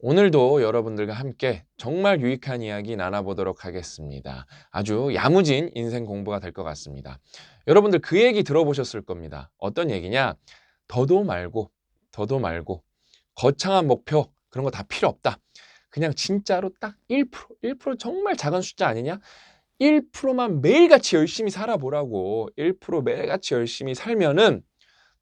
오늘도 여러분들과 함께 정말 유익한 이야기 나눠보도록 하겠습니다. 아주 야무진 인생 공부가 될 것 같습니다. 여러분들 그 얘기 들어보셨을 겁니다. 어떤 얘기냐? 더도 말고, 더도 말고, 거창한 목표, 그런 거 다 필요 없다. 그냥 진짜로 딱 1%, 1% 정말 작은 숫자 아니냐? 1%만 매일같이 열심히 살아보라고. 1% 매일같이 열심히 살면은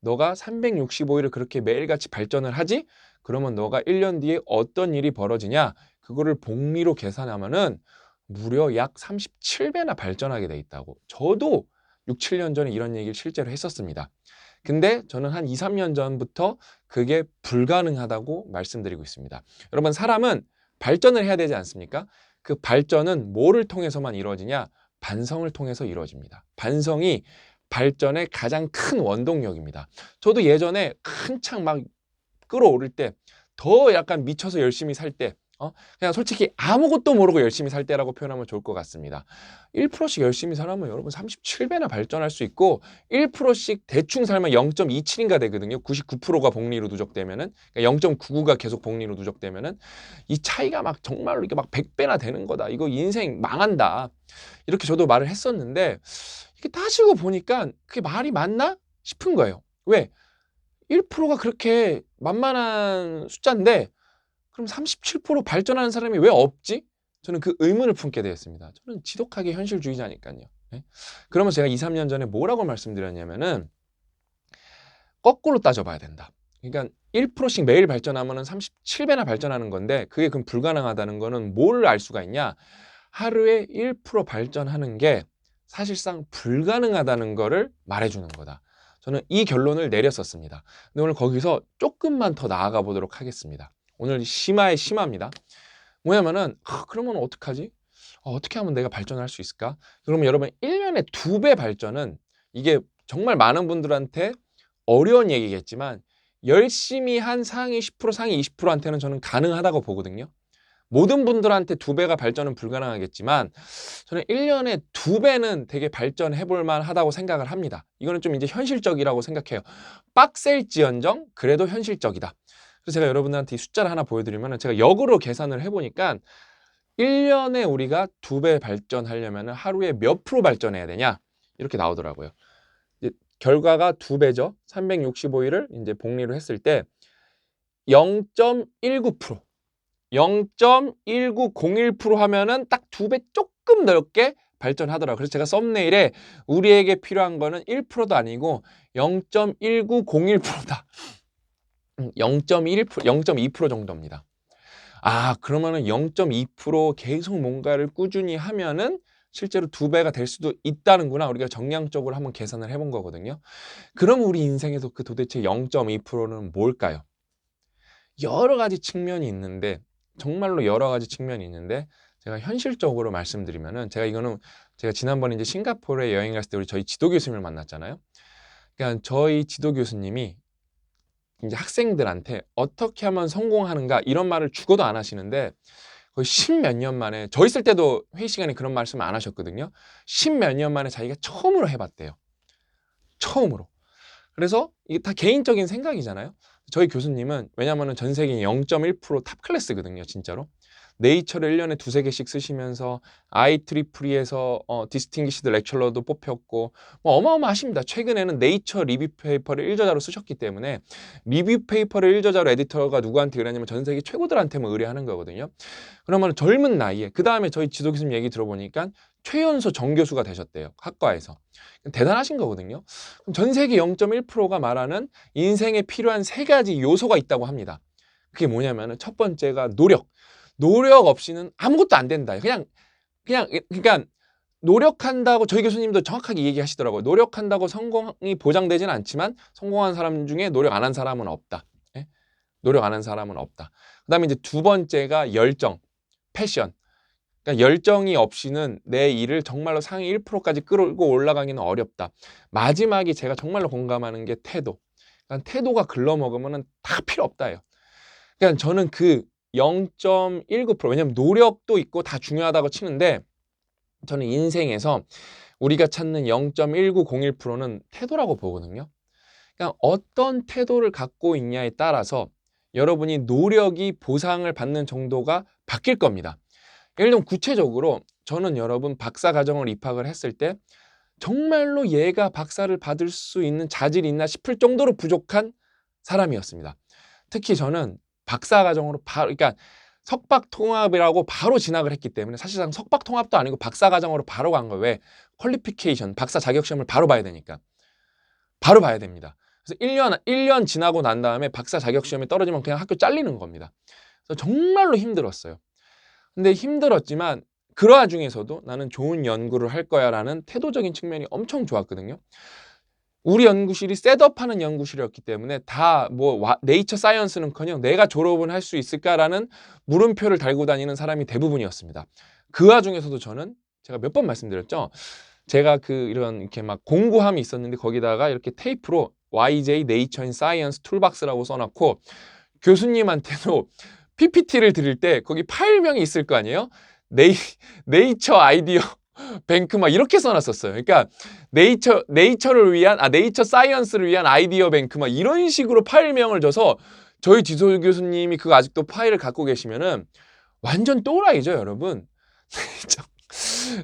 너가 365일을 그렇게 매일같이 발전을 하지? 그러면 너가 1년 뒤에 어떤 일이 벌어지냐? 그거를 복리로 계산하면은 무려 약 37배나 발전하게 돼 있다고. 저도 6, 7년 전에 이런 얘기를 실제로 했었습니다. 근데 저는 한 2, 3년 전부터 그게 불가능하다고 말씀드리고 있습니다. 여러분, 사람은 발전을 해야 되지 않습니까? 그 발전은 뭐를 통해서만 이루어지냐? 반성을 통해서 이루어집니다. 반성이 발전의 가장 큰 원동력입니다. 저도 예전에 한창 막 끌어오를 때, 더 약간 미쳐서 열심히 살 때, 그냥 솔직히 아무것도 모르고 열심히 살 때라고 표현하면 좋을 것 같습니다. 1%씩 열심히 살면 여러분 37배나 발전할 수 있고, 1%씩 대충 살면 0.27인가 되거든요. 99%가 복리로 누적되면은, 그러니까 0.99가 계속 복리로 누적되면은, 이 차이가 막 정말로 이게 막 100배나 되는 거다. 이거 인생 망한다. 이렇게 저도 말을 했었는데, 이게 따지고 보니까 그게 말이 맞나 싶은 거예요. 왜? 1%가 그렇게 만만한 숫자인데 그럼 37% 발전하는 사람이 왜 없지? 저는 그 의문을 품게 되었습니다. 저는 지독하게 현실주의자니까요. 네? 그러면 제가 2, 3년 전에 뭐라고 말씀드렸냐면은 거꾸로 따져봐야 된다. 그러니까 1%씩 매일 발전하면 37배나 발전하는 건데, 그게 그럼 불가능하다는 거는 뭘 알 수가 있냐? 하루에 1% 발전하는 게 사실상 불가능하다는 거를 말해주는 거다. 저는 이 결론을 내렸었습니다. 근데 오늘 거기서 조금만 더 나아가 보도록 하겠습니다. 오늘 심화의 심화입니다. 뭐냐면은 그러면 어떡하지? 어떻게 하면 내가 발전할 수 있을까? 그러면 여러분 1년에 2배 발전은, 이게 정말 많은 분들한테 어려운 얘기겠지만 열심히 한 상위 10%, 상위 20%한테는 저는 가능하다고 보거든요. 모든 분들한테 2배가 발전은 불가능하겠지만 저는 1년에 2배는 되게 발전해 볼 만하다고 생각을 합니다. 이거는 좀 이제 현실적이라고 생각해요. 빡셀지언정 그래도 현실적이다. 그래서 제가 여러분들한테 이 숫자를 하나 보여드리면, 제가 역으로 계산을 해보니까 1년에 우리가 2배 발전하려면 하루에 몇 프로 발전해야 되냐? 이렇게 나오더라고요. 이제 결과가 2배죠. 365일을 이제 복리로 했을 때 0.19%. 0.1901% 하면은 딱 2배 조금 넓게 발전하더라고요. 그래서 제가 썸네일에 우리에게 필요한 거는 1%도 아니고 0.1901%다. 0.1%, 0.2% 정도입니다. 그러면은 0.2% 계속 뭔가를 꾸준히 하면은 실제로 2배가 될 수도 있다는구나. 우리가 정량적으로 한번 계산을 해본 거거든요. 그럼 우리 인생에서 그 도대체 0.2%는 뭘까요? 여러 가지 측면이 있는데, 정말로 여러 가지 측면이 있는데, 제가 현실적으로 말씀드리면은, 제가 지난번에 이제 싱가포르에 여행 갔을 때 우리 저희 지도 교수님을 만났잖아요. 그러니까 저희 지도 교수님이 이제 학생들한테 어떻게 하면 성공하는가 이런 말을 죽어도 안 하시는데, 거의 10몇 년 만에, 저 있을 때도 회의 시간에 그런 말씀 안 하셨거든요. 10몇 년 만에 자기가 처음으로 해봤대요. 처음으로. 그래서 이게 다 개인적인 생각이잖아요. 저희 교수님은, 왜냐면은 전 세계 0.1%탑 클래스거든요, 진짜로. 네이처를 1년에 두세 개씩 쓰시면서 IEEE에서 디스팅기시드 렉처러도 뽑혔고 뭐 어마어마하십니다. 최근에는 네이처 리뷰 페이퍼를 1저자로 쓰셨기 때문에, 리뷰 페이퍼를 1저자로 에디터가 누구한테 의뢰하냐면 전 세계 최고들한테만 의뢰하는 거거든요. 그러면 젊은 나이에, 그 다음에 저희 지도 교수님 얘기 들어보니까 최연소 정교수가 되셨대요, 학과에서. 대단하신 거거든요. 그럼 전 세계 0.1%가 말하는 인생에 필요한 세 가지 요소가 있다고 합니다. 그게 뭐냐면은 첫 번째가 노력. 노력 없이는 아무것도 안 된다. 그러니까 노력한다고, 저희 교수님도 정확하게 얘기하시더라고요. 노력한다고 성공이 보장되지는 않지만 성공한 사람 중에 노력 안 한 사람은 없다. 예? 노력 안 한 사람은 없다. 그다음에 이제 두 번째가 열정, 패션. 그러니까 열정이 없이는 내 일을 정말로 상위 1%까지 끌고 올라가기는 어렵다. 마지막이 제가 정말로 공감하는 게 태도. 그러니까 태도가 글러먹으면 다 필요 없다예요. 그러니까 저는 그 0.19%, 왜냐면 노력도 있고 다 중요하다고 치는데, 저는 인생에서 우리가 찾는 0.1901%는 태도라고 보거든요. 그러니까 어떤 태도를 갖고 있냐에 따라서 여러분이 노력이 보상을 받는 정도가 바뀔 겁니다. 예를 들면 구체적으로 저는 여러분 박사 과정을 입학을 했을 때 정말로 얘가 박사를 받을 수 있는 자질이 있나 싶을 정도로 부족한 사람이었습니다. 특히 저는 박사 과정으로 바로, 그러니까 석박 통합이라고 바로 진학을 했기 때문에 사실상 석박 통합도 아니고 박사 과정으로 바로 간 거예요. 왜? 퀄리피케이션, 박사 자격 시험을 바로 봐야 되니까. 바로 봐야 됩니다. 그래서 1년 지나고 난 다음에 박사 자격 시험이 떨어지면 그냥 학교 잘리는 겁니다. 그래서 정말로 힘들었어요. 근데 힘들었지만 그 와중에서도 나는 좋은 연구를 할 거야 라는 태도적인 측면이 엄청 좋았거든요. 우리 연구실이 셋업하는 연구실이었기 때문에 다 뭐 네이처 사이언스는커녕 내가 졸업은 할 수 있을까라는 물음표를 달고 다니는 사람이 대부분이었습니다. 그 와중에서도 저는 제가 몇 번 말씀드렸죠. 제가 이런 이렇게 막 공구함이 있었는데 거기다가 이렇게 테이프로 YJ 네이처 인 사이언스 툴박스라고 써놓고 교수님한테도 PPT를 드릴 때 거기 파일명이 있을 거 아니에요? 네이처 아이디어 뱅크 막 이렇게 써놨었어요. 그러니까 네이처 사이언스를 위한 아이디어 뱅크 막 이런 식으로 파일명을 줘서 저희 지도 교수님이 그거 아직도 파일을 갖고 계시면은 완전 또라이죠, 여러분.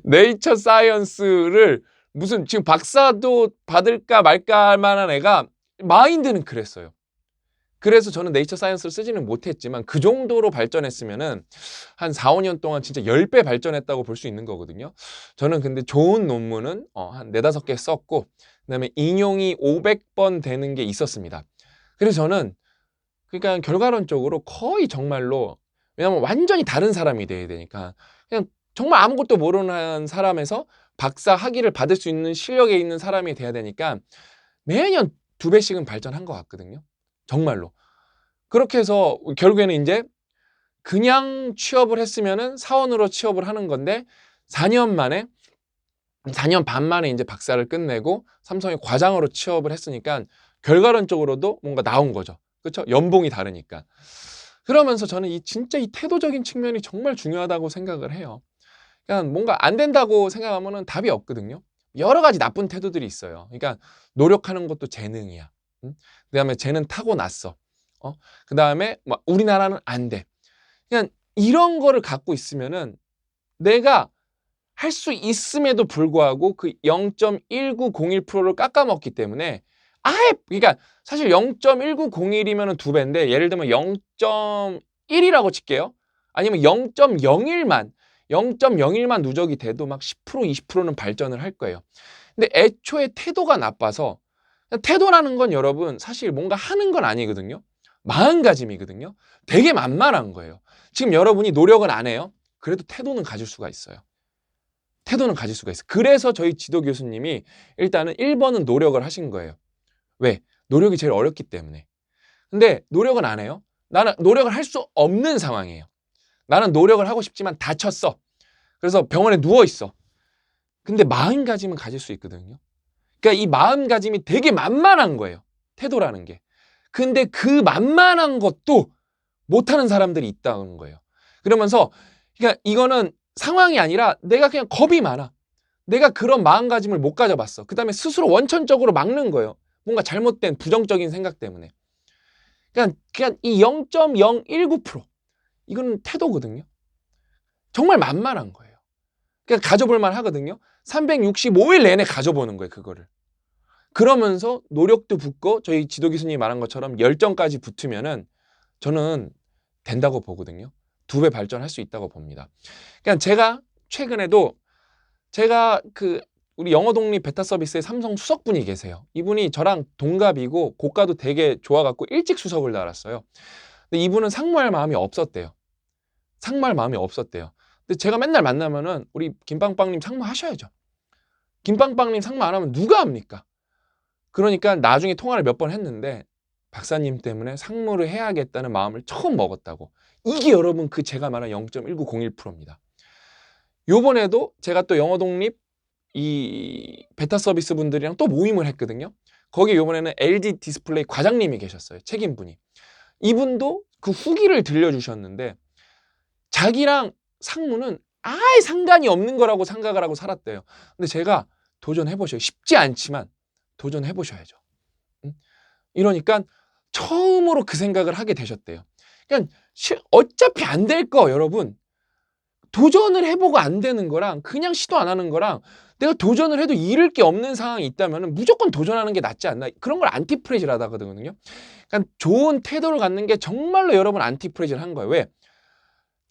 네이처 사이언스를 무슨 지금 박사도 받을까 말까 할 만한 애가 마인드는 그랬어요. 그래서 저는 네이처 사이언스를 쓰지는 못했지만 그 정도로 발전했으면은 한 4, 5년 동안 진짜 10배 발전했다고 볼 수 있는 거거든요. 저는 근데 좋은 논문은 한 4, 5개 썼고 그다음에 인용이 500번 되는 게 있었습니다. 그래서 저는 그러니까 결과론적으로 거의 정말로 왜냐면 완전히 다른 사람이 돼야 되니까 그냥 정말 아무것도 모르는 사람에서 박사 학위를 받을 수 있는 실력에 있는 사람이 돼야 되니까 매년 2배씩은 발전한 것 같거든요. 정말로. 그렇게 해서 결국에는 이제 그냥 취업을 했으면은 사원으로 취업을 하는 건데 4년 반 만에 이제 박사를 끝내고 삼성의 과장으로 취업을 했으니까 결과론적으로도 뭔가 나온 거죠. 그렇죠? 연봉이 다르니까. 그러면서 저는 진짜 이 태도적인 측면이 정말 중요하다고 생각을 해요. 그냥 뭔가 안 된다고 생각하면은 답이 없거든요. 여러 가지 나쁜 태도들이 있어요. 그러니까 노력하는 것도 재능이야. 응? 그다음에 쟤는 타고났어. 그다음에 막 우리나라는 안 돼. 그냥 이런 거를 갖고 있으면은 내가 할 수 있음에도 불구하고 그 0.1901%를 깎아먹기 때문에 아예 그러니까 사실 0.1901이면은 2배인데 예를 들면 0.1이라고 칠게요. 아니면 0.01만 누적이 돼도 막 10% 20%는 발전을 할 거예요. 근데 애초에 태도가 나빠서 태도라는 건 여러분 사실 뭔가 하는 건 아니거든요. 마음가짐이거든요. 되게 만만한 거예요. 지금 여러분이 노력은 안 해요. 그래도 태도는 가질 수가 있어요. 태도는 가질 수가 있어요. 그래서 저희 지도 교수님이 일단은 1번은 노력을 하신 거예요. 왜? 노력이 제일 어렵기 때문에. 근데 노력은 안 해요. 나는 노력을 할 수 없는 상황이에요. 나는 노력을 하고 싶지만 다쳤어. 그래서 병원에 누워 있어. 근데 마음가짐은 가질 수 있거든요. 그러니까 이 마음가짐이 되게 만만한 거예요. 태도라는 게. 근데 그 만만한 것도 못하는 사람들이 있다는 거예요. 그러면서 그러니까 이거는 상황이 아니라 내가 그냥 겁이 많아. 내가 그런 마음가짐을 못 가져봤어. 그 다음에 스스로 원천적으로 막는 거예요. 뭔가 잘못된 부정적인 생각 때문에. 그냥 이 0.019% 이거는 태도거든요. 정말 만만한 거예요. 그러니까 가져볼 만 하거든요. 365일 내내 가져보는 거예요, 그거를. 그러면서 노력도 붙고 저희 지도 교수님이 말한 것처럼 열정까지 붙으면은 저는 된다고 보거든요. 2배 발전할 수 있다고 봅니다. 그러니까 제가 최근에도 제가 우리 영어 독립 베타 서비스의 삼성 수석분이 계세요. 이분이 저랑 동갑이고 고가도 되게 좋아갖고 일찍 수석을 달았어요. 근데 이분은 상무할 마음이 없었대요. 상무할 마음이 없었대요. 근데 제가 맨날 만나면은 우리 김빵빵님 상무하셔야죠. 김빵빵님 상무 안 하면 누가 합니까? 그러니까 나중에 통화를 몇 번 했는데 박사님 때문에 상무를 해야겠다는 마음을 처음 먹었다고. 이게 여러분 제가 말한 0.1901%입니다. 요번에도 제가 또 영어 독립 이 베타 서비스 분들이랑 또 모임을 했거든요. 거기 요번에는 LG 디스플레이 과장님이 계셨어요. 책임분이. 이분도 그 후기를 들려주셨는데 자기랑 상무는 아예 상관이 없는 거라고 생각을 하고 살았대요. 근데 제가 도전해보셔요. 쉽지 않지만 도전해보셔야죠. 이러니까 처음으로 그 생각을 하게 되셨대요. 그러니까 어차피 안 될 거 여러분 도전을 해보고 안 되는 거랑 그냥 시도 안 하는 거랑 내가 도전을 해도 잃을 게 없는 상황이 있다면 무조건 도전하는 게 낫지 않나 그런 걸 안티프레질하다 하거든요. 그러니까 좋은 태도를 갖는 게 정말로 여러분 안티프레질한 거예요. 왜?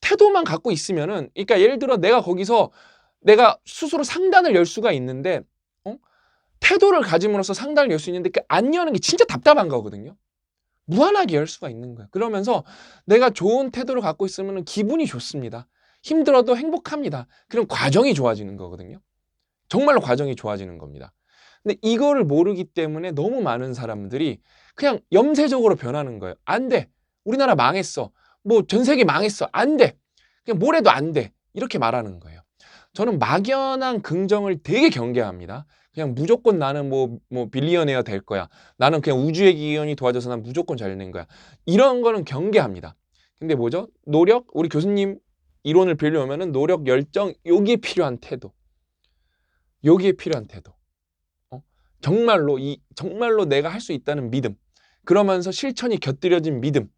태도만 갖고 있으면은 그러니까 예를 들어 내가 거기서 내가 스스로 상단을 열 수가 있는데 태도를 가짐으로써 상단을 열 수 있는데 그 안 여는 게 진짜 답답한 거거든요. 무한하게 열 수가 있는 거예요. 그러면서 내가 좋은 태도를 갖고 있으면 기분이 좋습니다. 힘들어도 행복합니다. 그럼 과정이 좋아지는 거거든요. 정말로 과정이 좋아지는 겁니다. 근데 이거를 모르기 때문에 너무 많은 사람들이 그냥 염세적으로 변하는 거예요. 안 돼. 우리나라 망했어. 뭐 전 세계 망했어. 안 돼. 그냥 뭘 해도 안 돼. 이렇게 말하는 거예요. 저는 막연한 긍정을 되게 경계합니다. 그냥 무조건 나는 뭐 빌리언웨어 될 거야. 나는 그냥 우주의 기원이 도와줘서 난 무조건 잘 된 거야. 이런 거는 경계합니다. 근데 뭐죠? 노력, 우리 교수님 이론을 빌려오면은 노력, 열정, 여기에 필요한 태도. 여기에 필요한 태도. 정말로 내가 할 수 있다는 믿음. 그러면서 실천이 곁들여진 믿음.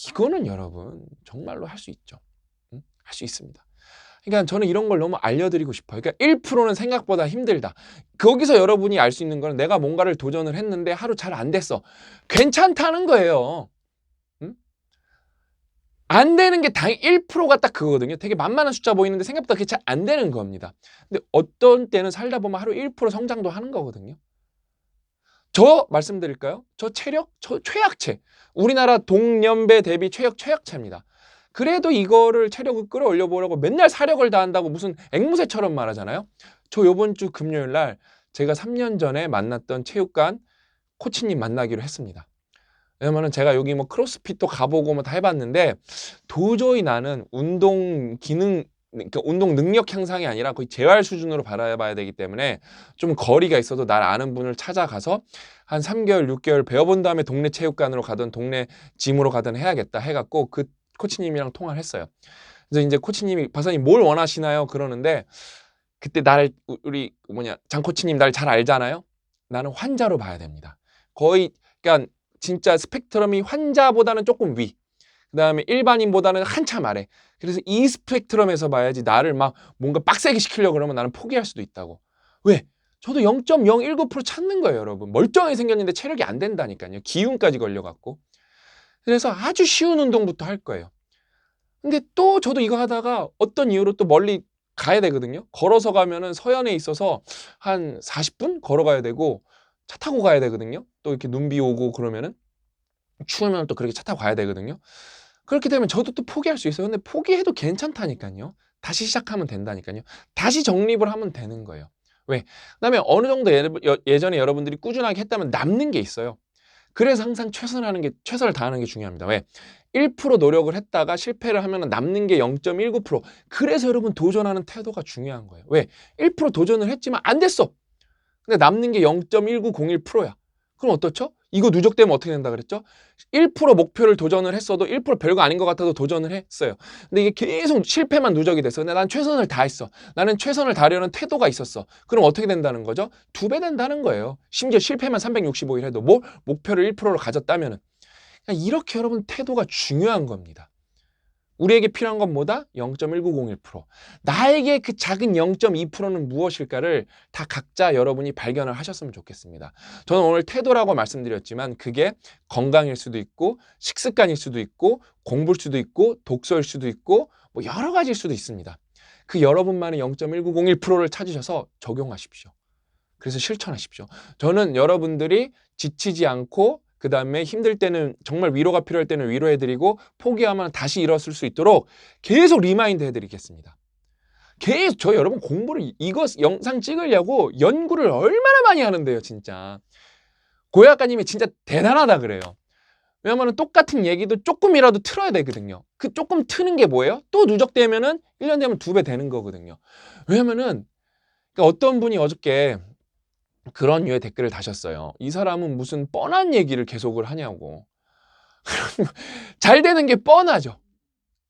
이거는 여러분 정말로 할 수 있죠. 할 수 있습니다. 그러니까 저는 이런 걸 너무 알려드리고 싶어요. 그러니까 1%는 생각보다 힘들다. 거기서 여러분이 알 수 있는 건 내가 뭔가를 도전을 했는데 하루 잘 안 됐어. 괜찮다는 거예요. 안 되는 게 당연히 1%가 딱 그거거든요. 되게 만만한 숫자 보이는데 생각보다 그게 잘 안 되는 겁니다. 근데 어떤 때는 살다 보면 하루 1% 성장도 하는 거거든요. 저 말씀드릴까요? 저 체력, 저 최약체. 우리나라 동년배 대비 최약체입니다. 그래도 이거를 체력을 끌어올려 보려고 맨날 사력을 다한다고 무슨 앵무새처럼 말하잖아요. 저 요번 주 금요일 날 제가 3년 전에 만났던 체육관 코치님 만나기로 했습니다. 왜냐면은 제가 여기 뭐 크로스핏도 가보고 뭐 다 해봤는데 도저히 나는 운동 기능 그러니까 운동 능력 향상이 아니라 거의 재활 수준으로 바라봐야 되기 때문에 좀 거리가 있어도 날 아는 분을 찾아가서 한 3개월, 6개월 배워본 다음에 동네 체육관으로 가든 동네 짐으로 가든 해야겠다 해갖고 그 코치님이랑 통화를 했어요. 그래서 이제 코치님이 박사님 뭘 원하시나요? 그러는데 그때 우리 장 코치님 날 잘 알잖아요. 나는 환자로 봐야 됩니다. 거의 그러니까 진짜 스펙트럼이 환자보다는 조금 위. 그다음에 일반인보다는 한참 아래. 그래서 이 스펙트럼에서 봐야지 나를 막 뭔가 빡세게 시키려고 그러면 나는 포기할 수도 있다고. 왜? 저도 0.019% 찾는 거예요, 여러분. 멀쩡하게 생겼는데 체력이 안 된다니까요. 기운까지 걸려갖고. 그래서 아주 쉬운 운동부터 할 거예요. 근데 또 저도 이거 하다가 어떤 이유로 또 멀리 가야 되거든요. 걸어서 가면은 서현에 있어서 한 40분 걸어가야 되고 차 타고 가야 되거든요. 또 이렇게 눈비 오고 그러면은 추우면 또 그렇게 차 타고 가야 되거든요. 그렇게 되면 저도 또 포기할 수 있어요. 근데 포기해도 괜찮다니까요. 다시 시작하면 된다니까요. 다시 정립을 하면 되는 거예요. 왜? 그다음에 어느 정도 예전에 여러분들이 꾸준하게 했다면 남는 게 있어요. 그래서 항상 최선을 다하는 게 중요합니다. 왜? 1% 노력을 했다가 실패를 하면 남는 게 0.19%. 그래서 여러분 도전하는 태도가 중요한 거예요. 왜? 1% 도전을 했지만 안 됐어. 근데 남는 게 0.1901%야. 그럼 어떻죠? 이거 누적되면 어떻게 된다 그랬죠? 1% 목표를 도전을 했어도 1% 별거 아닌 것 같아도 도전을 했어요. 근데 이게 계속 실패만 누적이 됐어. 근데 난 최선을 다했어. 나는 최선을 다하려는 태도가 있었어. 그럼 어떻게 된다는 거죠? 2배 된다는 거예요. 심지어 실패만 365일 해도 목표를 1%로 가졌다면은. 이렇게 여러분 태도가 중요한 겁니다. 우리에게 필요한 건 뭐다? 0.1901%. 나에게 그 작은 0.2%는 무엇일까를 다 각자 여러분이 발견을 하셨으면 좋겠습니다. 저는 오늘 태도라고 말씀드렸지만 그게 건강일 수도 있고 식습관일 수도 있고 공부일 수도 있고 독서일 수도 있고 뭐 여러 가지일 수도 있습니다. 그 여러분만의 0.1901%를 찾으셔서 적용하십시오. 그래서 실천하십시오. 저는 여러분들이 지치지 않고 그 다음에 힘들 때는 정말 위로가 필요할 때는 위로해드리고 포기하면 다시 일어설 수 있도록 계속 리마인드 해드리겠습니다. 계속 저 여러분 공부를 이거 영상 찍으려고 연구를 얼마나 많이 하는데요 진짜. 고약가님이 진짜 대단하다 그래요. 왜냐면 똑같은 얘기도 조금이라도 틀어야 되거든요. 그 조금 트는 게 뭐예요? 또 누적되면은 1년 되면 2배 되는 거거든요. 왜냐면은 그러니까 어떤 분이 어저께 그런 류의 댓글을 다셨어요. 이 사람은 무슨 뻔한 얘기를 계속을 하냐고. 잘 되는 게 뻔하죠.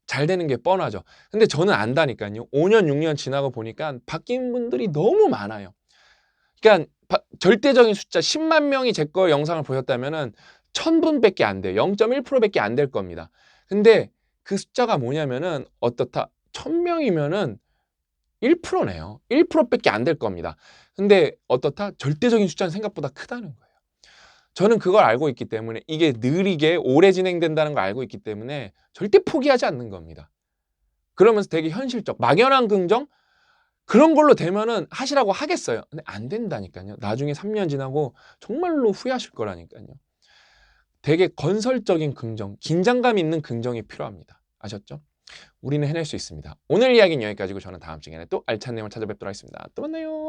잘 되는 게 뻔하죠. 근데 저는 안다니까요. 5년, 6년 지나고 보니까 바뀐 분들이 너무 많아요. 그러니까 절대적인 숫자 10만 명이 제 거 영상을 보셨다면은 1000분밖에 안 돼요. 0.1%밖에 안 될 겁니다. 근데 그 숫자가 뭐냐면은 어떻다? 1000명이면은 1%네요. 1%밖에 안 될 겁니다. 근데 어떻다? 절대적인 숫자는 생각보다 크다는 거예요. 저는 그걸 알고 있기 때문에 이게 느리게 오래 진행된다는 걸 알고 있기 때문에 절대 포기하지 않는 겁니다. 그러면서 되게 현실적, 막연한 긍정? 그런 걸로 되면은 하시라고 하겠어요. 근데 안 된다니까요. 나중에 3년 지나고 정말로 후회하실 거라니까요. 되게 건설적인 긍정, 긴장감 있는 긍정이 필요합니다. 아셨죠? 우리는 해낼 수 있습니다. 오늘 이야기는 여기까지고 저는 다음 시간에 또 알찬 내용을 찾아뵙도록 하겠습니다. 또 만나요.